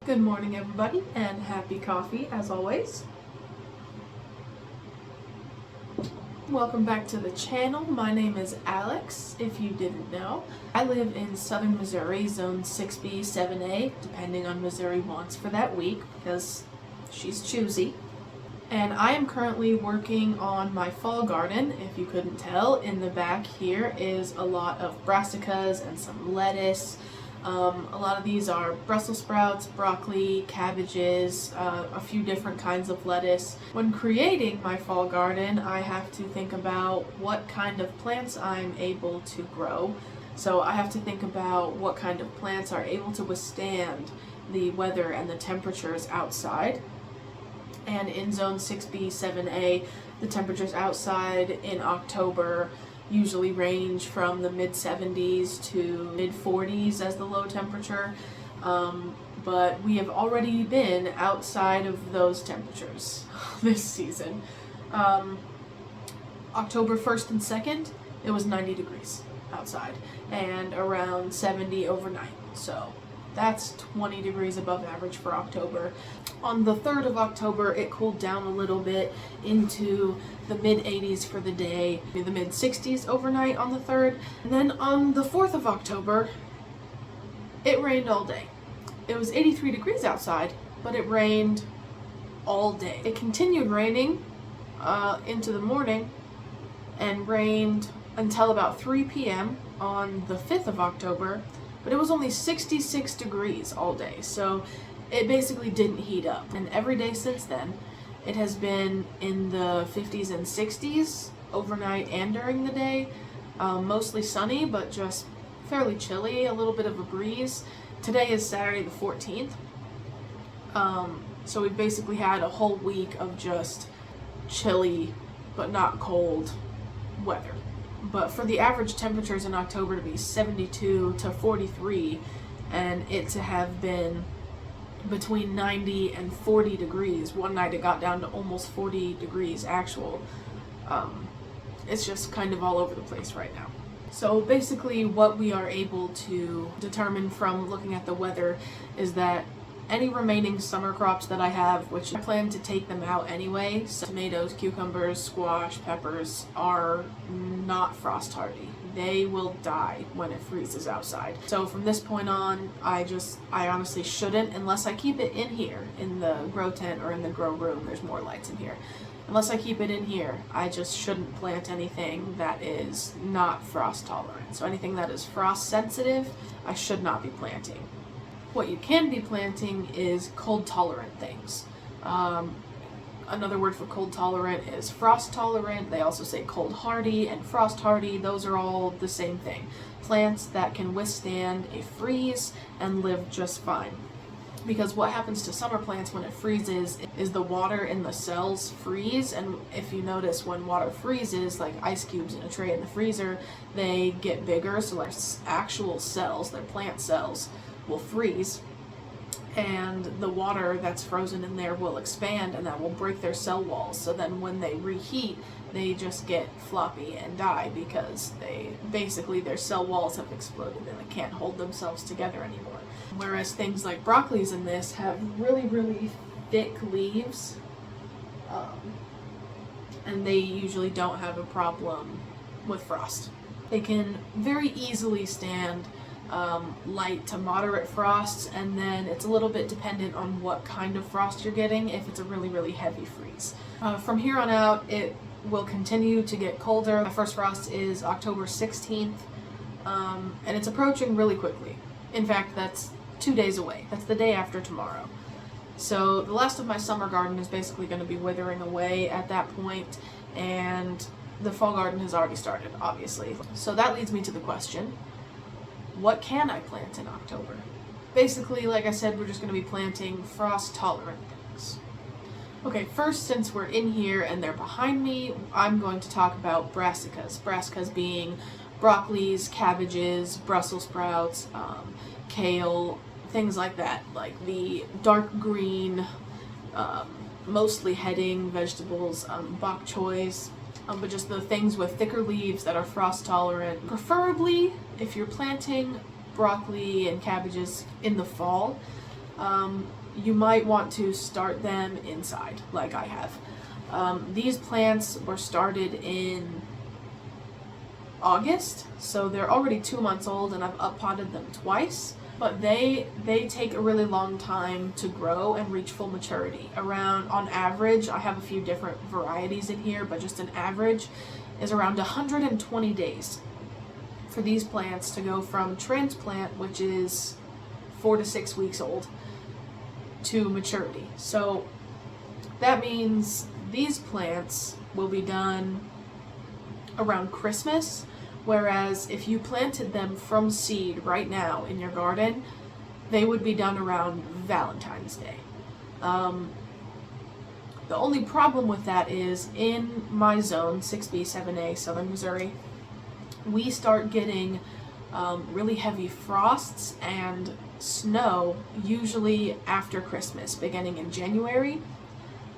Good morning, everybody, and happy coffee as always. Welcome back to the channel. My name is Alex, if you didn't know. I live in southern Missouri, zone 6B, 7A, depending on Missouri wants for that week, because she's choosy. And I am currently working on my fall garden. If you couldn't tell, in the back here is a lot of brassicas and some lettuce. A lot of these are Brussels sprouts, broccoli, cabbages, a few different kinds of lettuce. When creating my fall garden, I have to think about what kind of plants I'm able to grow. So I have to think about what kind of plants are able to withstand the weather and the temperatures outside. And in zone 6B, 7A, the temperatures outside in October usually range from the mid-70s to mid-40s as the low temperature, but we have already been outside of those temperatures this season. October 1st and 2nd, it was 90 degrees outside and around 70 overnight, so that's 20 degrees above average for October. On the 3rd of October, it cooled down a little bit into the mid-80s for the day, the mid-60s overnight on the 3rd. And then on the 4th of October, it rained all day. It was 83 degrees outside, but it rained all day. It continued raining into the morning and rained until about 3 p.m. on the 5th of October, but it was only 66 degrees all day, so it basically didn't heat up. And every day since then, it has been in the 50s and 60s overnight and during the day. Mostly sunny, but just fairly chilly, a little bit of a breeze. Today is Saturday the 14th, so we basically had a whole week of just chilly but not cold weather. But for the average temperatures in October to be 72 to 43 and it to have been between 90 and 40 degrees, one night it got down to almost 40 degrees actual, it's just kind of all over the place right now. So basically what we are able to determine from looking at the weather is that any remaining summer crops that I have, which I plan to take them out anyway, so tomatoes, cucumbers, squash, peppers, are not frost hardy. They will die when it freezes outside. So from this point on, I honestly shouldn't, unless I keep it in here, in the grow tent or in the grow room. There's more lights in here. Unless I keep it in here, I just shouldn't plant anything that is not frost tolerant. So anything that is frost sensitive, I should not be planting. What you can be planting is cold tolerant things. Another word for cold tolerant is frost tolerant. They also say cold hardy and frost hardy. Those are all the same thing. Plants that can withstand a freeze and live just fine. Because what happens to summer plants when it freezes is the water in the cells freeze, and if you notice when water freezes, like ice cubes in a tray in the freezer, they get bigger, so their actual cells, their plant cells, will freeze, and the water that's frozen in there will expand, and that will break their cell walls. So then when they reheat, they just get floppy and die because their cell walls have exploded and they can't hold themselves together anymore. Whereas things like broccolis in this have really, really thick leaves, and they usually don't have a problem with frost. They can very easily stand light to moderate frosts, and then it's a little bit dependent on what kind of frost you're getting if it's a really, really heavy freeze. From here on out, it will continue to get colder. My first frost is October 16th, and it's approaching really quickly. In fact, that's 2 days away. That's the day after tomorrow. So the last of my summer garden is basically going to be withering away at that point, and the fall garden has already started, obviously. So that leads me to the question, what can I plant in October? Basically, like I said, we're just going to be planting frost-tolerant things. Okay, first, since we're in here and they're behind me, I'm going to talk about brassicas. Brassicas being broccolis, cabbages, Brussels sprouts, kale, things like that. Like the dark green, mostly heading vegetables, bok choys, but just the things with thicker leaves that are frost tolerant. Preferably, if you're planting broccoli and cabbages in the fall, you might want to start them inside, like I have. These plants were started in August, so they're already 2 months old, and I've uppotted them twice. But they take a really long time to grow and reach full maturity. Around, on average, I have a few different varieties in here, but just an average is around 120 days for these plants to go from transplant, which is 4 to 6 weeks old, to maturity. So that means these plants will be done around Christmas, whereas if you planted them from seed right now in your garden, they would be done around Valentine's Day. The only problem with that is in my zone, 6B, 7A, Southern Missouri, we start getting really heavy frosts and snow usually after Christmas, beginning in January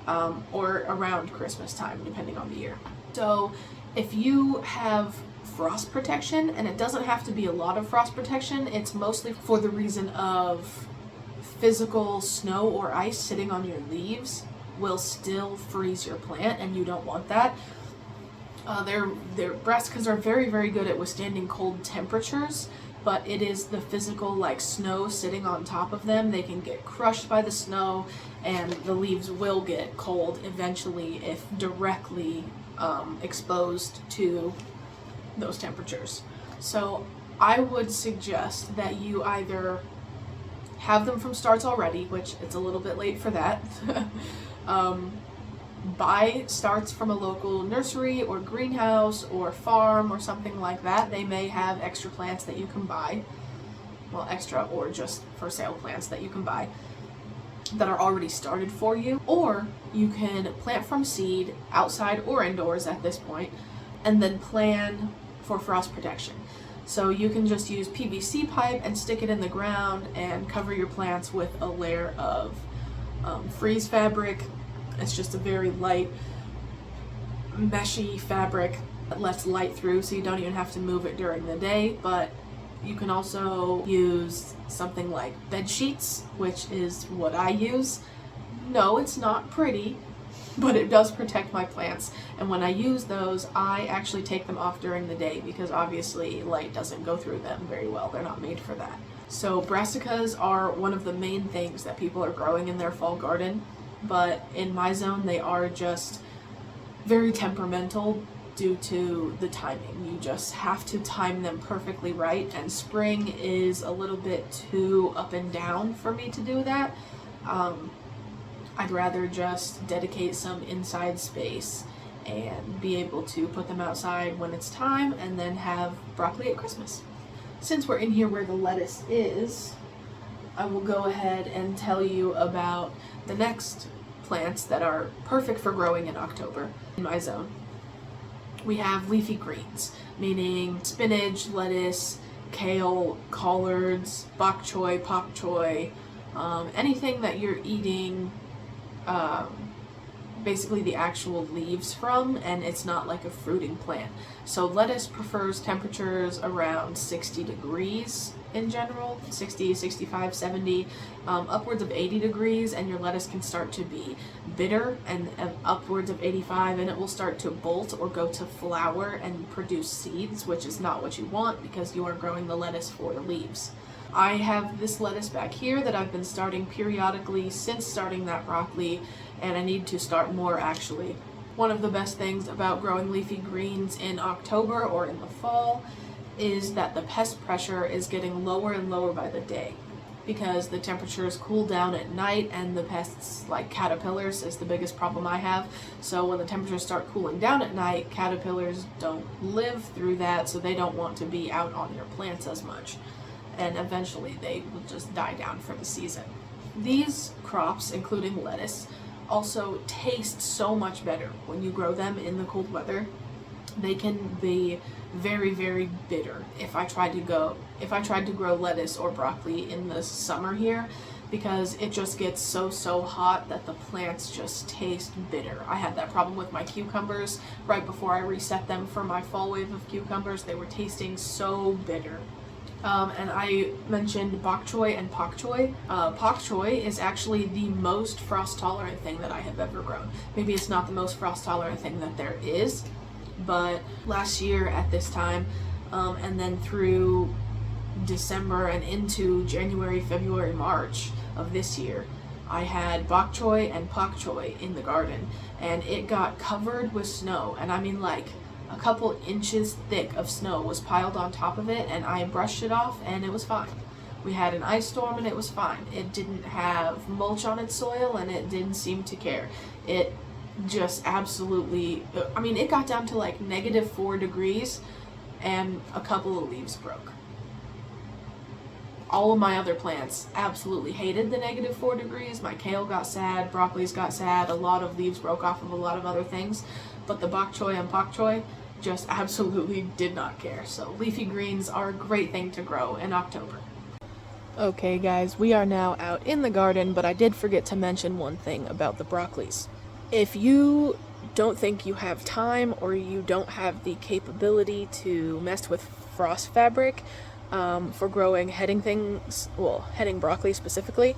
or around Christmas time, depending on the year. So if you have frost protection, and it doesn't have to be a lot of frost protection, it's mostly for the reason of physical snow or ice sitting on your leaves will still freeze your plant, and you don't want that. Their brassicas are very, very good at withstanding cold temperatures, but it is the physical, like snow sitting on top of them. They can get crushed by the snow, and the leaves will get cold eventually if directly exposed to those temperatures. So I would suggest that you either have them from starts already, which it's a little bit late for that. Buy starts from a local nursery or greenhouse or farm or something like that. They may have extra plants that you can buy. Well, extra or just for sale plants that you can buy that are already started for you. Or you can plant from seed outside or indoors at this point, and then plan for frost protection. So you can just use PVC pipe and stick it in the ground and cover your plants with a layer of freeze fabric. It's just a very light, meshy fabric that lets light through, so you don't even have to move it during the day. But you can also use something like bed sheets, which is what I use. No, it's not pretty, but it does protect my plants. And when I use those, I actually take them off during the day because obviously light doesn't go through them very well. They're not made for that. So brassicas are one of the main things that people are growing in their fall garden, but in my zone they are just very temperamental due to the timing. You just have to time them perfectly right, and spring is a little bit too up and down for me to do that. I'd rather just dedicate some inside space and be able to put them outside when it's time, and then have broccoli at Christmas. Since we're in here where the lettuce is, I will go ahead and tell you about the next plants that are perfect for growing in October in my zone. We have leafy greens, meaning spinach, lettuce, kale, collards, bok choy, pak choy, anything that you're eating basically the actual leaves from, and it's not like a fruiting plant. So lettuce prefers temperatures around 60 degrees in general, 60, 65, 70, upwards of 80 degrees, and your lettuce can start to be bitter, and upwards of 85, and it will start to bolt or go to flower and produce seeds, which is not what you want because you are growing the lettuce for the leaves. I have this lettuce back here that I've been starting periodically since starting that broccoli, and I need to start more actually. One of the best things about growing leafy greens in October or in the fall is that the pest pressure is getting lower and lower by the day because the temperatures cool down at night, and the pests like caterpillars is the biggest problem I have. So when the temperatures start cooling down at night, caterpillars don't live through that, so they don't want to be out on your plants as much, and eventually they will just die down for the season. These crops, including lettuce, also taste so much better when you grow them in the cold weather. They can be very, very bitter if I tried to grow lettuce or broccoli in the summer here, because it just gets so hot that the plants just taste bitter. I had that problem with my cucumbers right before I reset them for my fall wave of cucumbers. They were tasting so bitter. And I mentioned bok choy and pak choy. Pak choy is actually the most frost tolerant thing that I have ever grown. Maybe it's not the most frost tolerant thing that there is, but last year at this time, and then through December and into January, February, March of this year, I had bok choy and pak choy in the garden, and it got covered with snow, and I mean like a couple inches thick of snow was piled on top of it, and I brushed it off and it was fine. We had an ice storm and it was fine. It didn't have mulch on its soil and it didn't seem to care. It just absolutely, I mean, it got down to like -4 degrees and a couple of leaves broke. All of my other plants absolutely hated the -4 degrees. My kale got sad, broccolis got sad, a lot of leaves broke off of a lot of other things, but the bok choy and pak choy just absolutely did not care. So leafy greens are a great thing to grow in October. Okay guys, we are now out in the garden, but I did forget to mention one thing about the broccolis. If you don't think you have time or you don't have the capability to mess with frost fabric for growing heading things, well, heading broccoli specifically,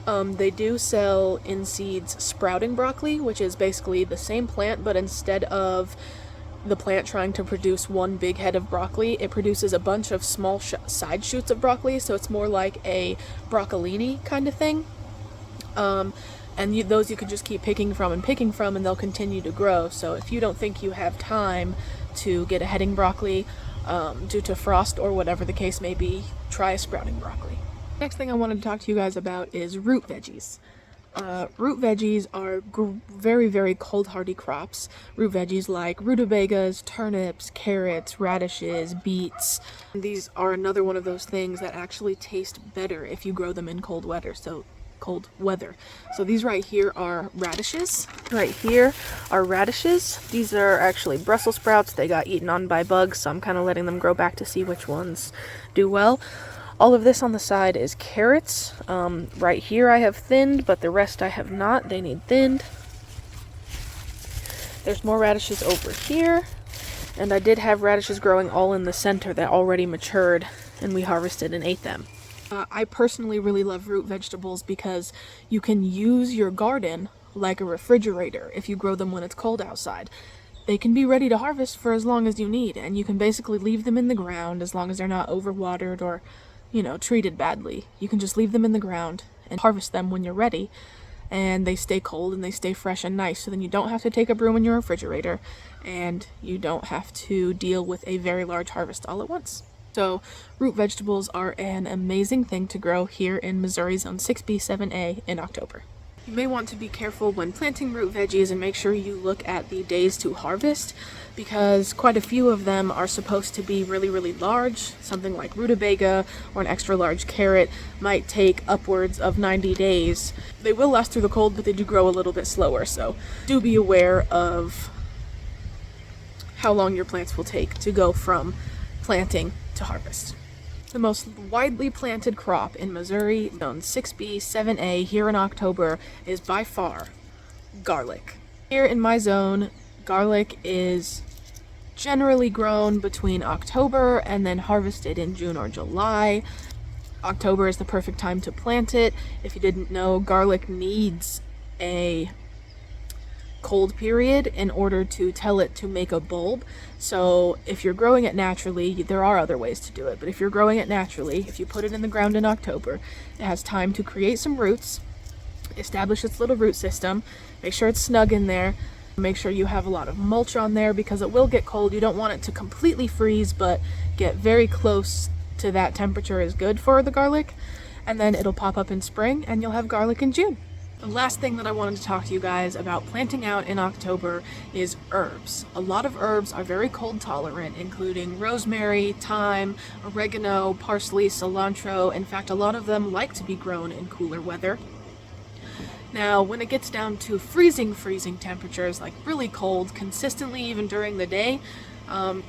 they do sell in seeds sprouting broccoli, which is basically the same plant, but instead of the plant trying to produce one big head of broccoli, it produces a bunch of small side shoots of broccoli, so it's more like a broccolini kind of thing. And those you can just keep picking from, and they'll continue to grow. So if you don't think you have time to get a heading broccoli due to frost or whatever the case may be, try a sprouting broccoli. Next thing I wanted to talk to you guys about is root veggies. Root veggies are very, very cold hardy crops. Root veggies like rutabagas, turnips, carrots, radishes, beets. These are another one of those things that actually taste better if you grow them in cold weather. So these right here are radishes. These are actually Brussels sprouts. They got eaten on by bugs, so I'm kind of letting them grow back to see which ones do well. All of this on the side is carrots. Right here I have thinned, but the rest I have not. They need thinned. There's more radishes over here. And I did have radishes growing all in the center that already matured, and we harvested and ate them. I personally really love root vegetables because you can use your garden like a refrigerator if you grow them when it's cold outside. They can be ready to harvest for as long as you need, and you can basically leave them in the ground as long as they're not overwatered or, you know, treated badly. You can just leave them in the ground and harvest them when you're ready, and they stay cold and they stay fresh and nice, so then you don't have to take up room in your refrigerator, and you don't have to deal with a very large harvest all at once. So root vegetables are an amazing thing to grow here in Missouri Zone 6B 7A in October. You may want to be careful when planting root veggies and make sure you look at the days to harvest, because quite a few of them are supposed to be really, really large. Something like rutabaga or an extra large carrot might take upwards of 90 days. They will last through the cold, but they do grow a little bit slower, so do be aware of how long your plants will take to go from planting to harvest. The most widely planted crop in Missouri Zone 6B 7A here in October is by far garlic. Here in my zone, garlic is generally grown between October and then harvested in June or July. October is the perfect time to plant it. If you didn't know, garlic needs a cold period in order to tell it to make a bulb. So if you're growing it naturally, there are other ways to do it, but if you're growing it naturally, if you put it in the ground in October, it has time to create some roots, establish its little root system, make sure it's snug in there, make sure you have a lot of mulch on there because it will get cold. You don't want it to completely freeze, but get very close to that temperature is good for the garlic, and then it'll pop up in spring and you'll have garlic in June. The last thing that I wanted to talk to you guys about planting out in October is herbs. A lot of herbs are very cold tolerant, including rosemary, thyme, oregano, parsley, cilantro. In fact, a lot of them like to be grown in cooler weather. Now, when it gets down to freezing temperatures, like really cold, consistently even during the day,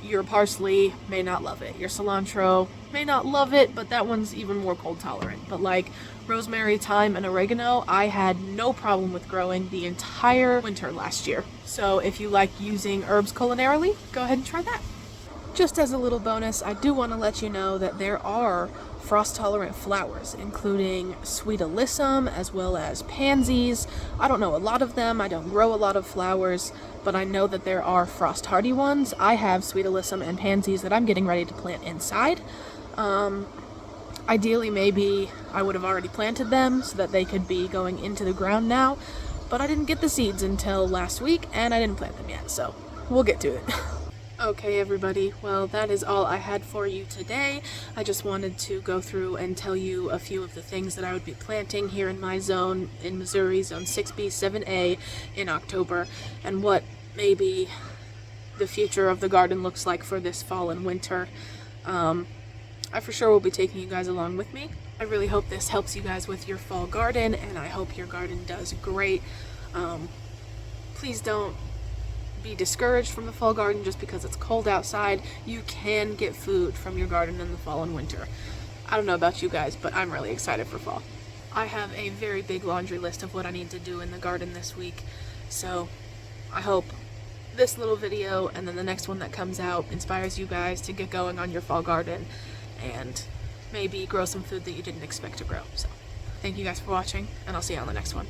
your parsley may not love it. Your cilantro may not love it, but that one's even more cold tolerant. But like rosemary, thyme, and oregano, I had no problem with growing the entire winter last year. So if you like using herbs culinarily, go ahead and try that. Just as a little bonus, I do want to let you know that there are frost-tolerant flowers, including sweet alyssum as well as pansies. I don't know a lot of them, I don't grow a lot of flowers, but I know that there are frost-hardy ones. I have sweet alyssum and pansies that I'm getting ready to plant inside. Ideally, maybe I would have already planted them so that they could be going into the ground now, but I didn't get the seeds until last week and I didn't plant them yet, so we'll get to it. Okay, everybody, well, that is all I had for you today. I just wanted to go through and tell you a few of the things that I would be planting here in my zone in Missouri, Zone 6B, 7A, in October, and what maybe the future of the garden looks like for this fall and winter. I for sure will be taking you guys along with me. I really hope this helps you guys with your fall garden, and I hope your garden does great. Please don't be discouraged from the fall garden just because it's cold outside. You can get food from your garden in the fall and winter. I don't know about you guys, but I'm really excited for fall. I have a very big laundry list of what I need to do in the garden this week, so I hope this little video and then the next one that comes out inspires you guys to get going on your fall garden and maybe grow some food that you didn't expect to grow. So thank you guys for watching, and I'll see you on the next one.